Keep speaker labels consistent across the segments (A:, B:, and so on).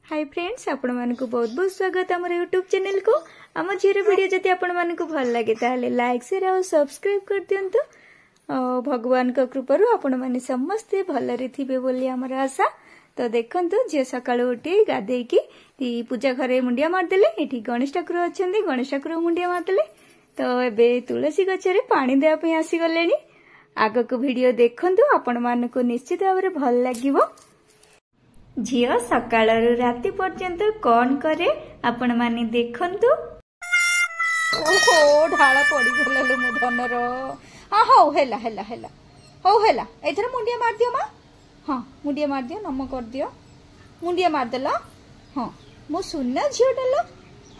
A: Hi friends, आपण मानकु बहुत बहुत स्वागत आम यूट्यूब चैनल को। आम झीर वीडियो जदि आपण मानकु भल लगे ताहले लाइक शेयर और सब्सक्राइब कर दियंतु। भगवान का कृपारु आपण माने समस्ते भलरे थिबे बोली हमर आशा। तो देखंतु जे सकाळु उठी गाधे की पूजा घरे मुंडिया मारदेले। एठी गणेश ठाकुर अछंदी, गणेश ठाकुर मुंडिया मारदेले। तो एबे तुलसी गछरे पानी देया पई आसी गलेनी। आगो को वीडियो देखंतु, आपण मानकु निश्चित भाबरे भल लागिवो। झियो सकाळरु राति पर्यंत कौन करे आपण माने देखंतु। ओहो ढाळ पड़ी गला लो मो धनर। हां हो हेला हेला हेला हो हेला एथर मुंडिया मार दियो मा। हां मुंडिया मार दियो, नम कर दियो, मुंडिया मार देला। हां मो सुन्ना झियो डलो।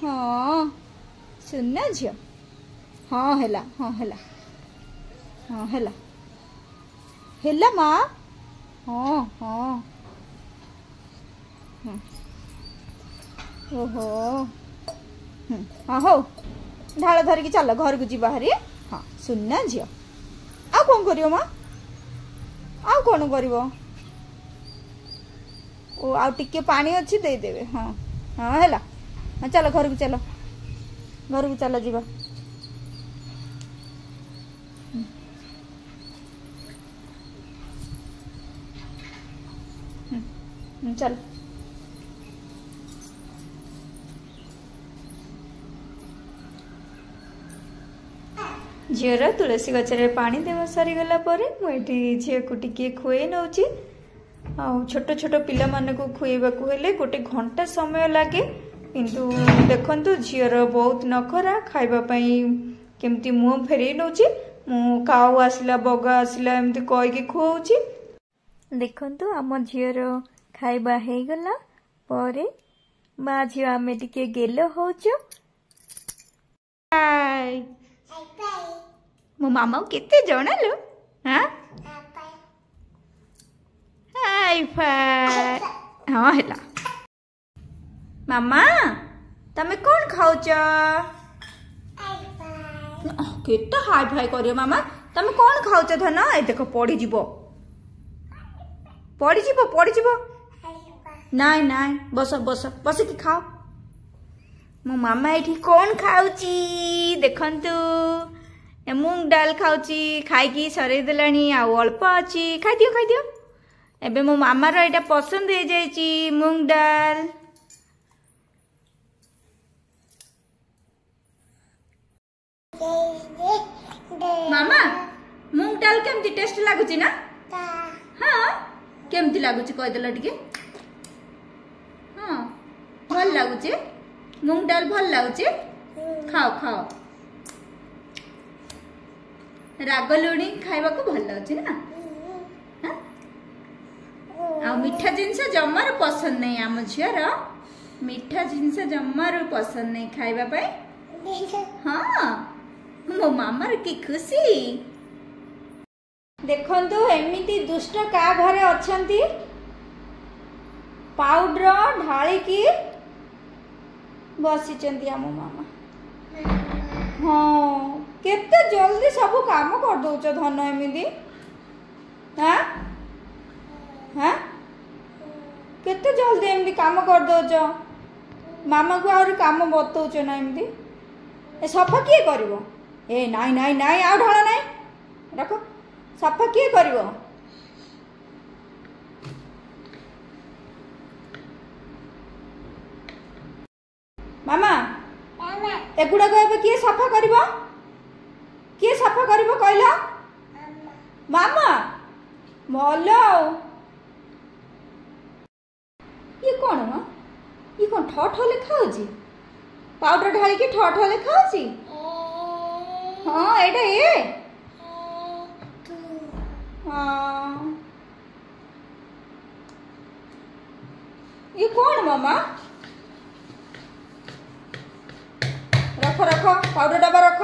A: हां सुन्ना झियो। हां हेला, हां हेला, हां हेला हेला मा। हां हां ओहो हाँ हो ढाल धरिकी चल घर को जी बाहरी। हाँ सुनना झियो आ कौन करियो माँ, आ कौन करिवो। ओ आ टिके पानी अच्छी दे देवे। हाँ हाँ हेला, हाँ चलो घर को चलो, घर को चलो जीवा। चल झीर तुलसी गचरे पानी देवा सरी गला परे मुझे झील को टिके खुए नौची। छोट छोट पिला माने को खुएबाकू हेले गोटे घंटा समय लगे, किंतु देखंतु झीर बहुत नखरा खाइबा पई केमती मुंह फेरे नौची। मु काऊ आसिला बगा आसिला एमती कहि के खुआउची। देखंतु आम झीर खाइबा हे गला परे मा झियो आमे टिके गेलो होचो। हाय मो मामा केते जणालो। हाँ हाय फाय। हाँ हेला मामा तमे कौन खाउच। केते हाय फाय करियो मामा। तमे कौन खाउच धन। ए देखो पड़ी जीवो, पड़ी जीवो, पड़ी जीवो। नाई नाई बस बस बस की खाओ। मो मामा एठी कौन खाउची देखंतु। मूंग डाल खाउची, खाई सरे देलानी आ अल्प अच्छी। खाई दियो, खाई दियो। एबे मो मामा रो एटा पसंद हो जाइची मूंग डाल। मामा मूंग डाल केमती टेस्ट लागुची ना। हाँ केमती लागुची कह देला टिके। हाँ भल लागुची मूंग डाल, भल लागुची। खाओ खाओ, राग लुणी खाइबा को भल लाଗୁଛି ना। आ मीठा जिनस जमार पसंद नहीं आम झीर। मीठा जिनस जमार पसंद नहीं खाइबा पई। हाँ मो मामार की खुशी देखंतु। एमिति दुष्ट का घरे अछंती। पाउडर ढाली की बसिचंती आम मामा। हाँ केते जल्दी सब काम कर दौच धन एमिति। हाँ हाँ केते जल्दी एमती काम कर दौच। मामा को आउरी काम बतौच ना एमती। ए सफा किए करिवो। ए नाई नाई नाई आ ढाल नाई रख। सफा किए करिवो। मामा एगुड़ा कहबे किए सफा करिवो, किए सफा करिवो कहला। मामा भलो ये कौन मा, ये कौन ठठ लेखा होची। पाउडर ढाली के ठठ लेखा होची। हाँ एटा ये। हाँ ये कौन मामा। रख रख पाउडर डब्बा रख,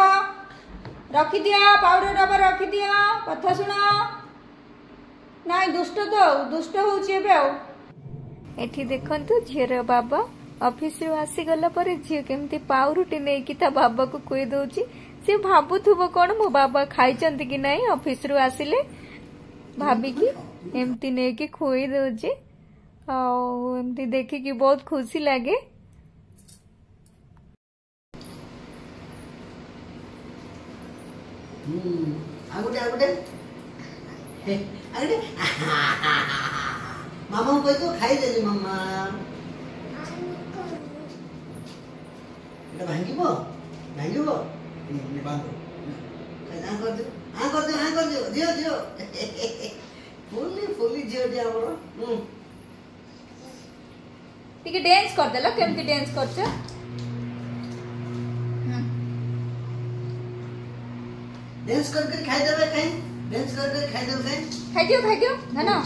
A: रखी दिया पाउडर डब्बा रखी दिया। कथा सुना नाई दुष्ट तो दुष्ट होची एबे। एठी देखंतु झीर बाबा ऑफिस रो आसी गला परे झी केमती पाउरुटी नै कि ता बाबा को कोई दोची। से भाबुथुबो कोन मो बाबा खाइचंती कि नाही ऑफिस रो आसिले भाबी की एमती नै कि खोई दोची। एमती देखिकी बहुत खुशी लगे।
B: आगुटे आगुटे आगुटे मामा को तो खाई देली मामा এটা ভাঙিবো ভাঙিবো বাঁধো দিও দিও ফুলি ফুলি ঝিও টি আমার
A: टिके डांस कर देला केमती डांस करछ
B: डांस करके खाई देबे खाई डांस करके खाई देबे
A: खाई दियो धनो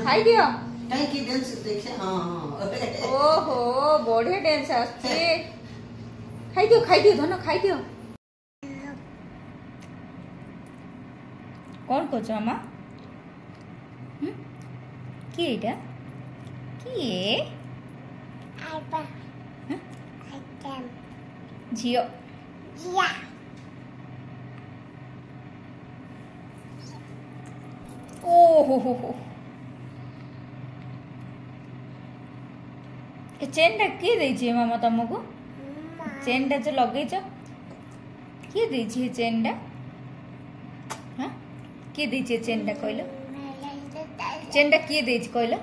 A: खाई दियो
B: काई की डांस देखे हां
A: ओहो बढ़िया डांस आछे खाई दियो धनो खाई दियो कौन करछ मामा की एटा की आइपा आइटम जियो जिया ओहो हो ए चेनटा किए देछि मामा तुमको चेनटा जो लगेछ किए देछि चेनटा हां किए देछि चेनटा कहलो चेनटा किए देछि कहलो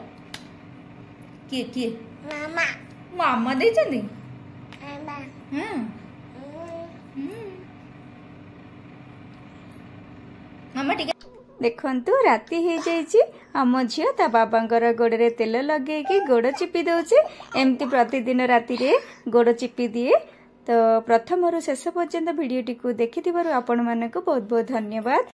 A: किए मामा मामा देछन्ती मामा हां मामा ठीक देखंतु राति हो जाइए आम झी ता बाबांकर गोड़े तेल लगे गोड़ चिपी दौचे एमती प्रतिदिन राति रे गोड़ चिपी दिए। तो प्रथम शेष पर्यंत भिडियोटी को देखि आपण मानक बहुत बहुत धन्यवाद।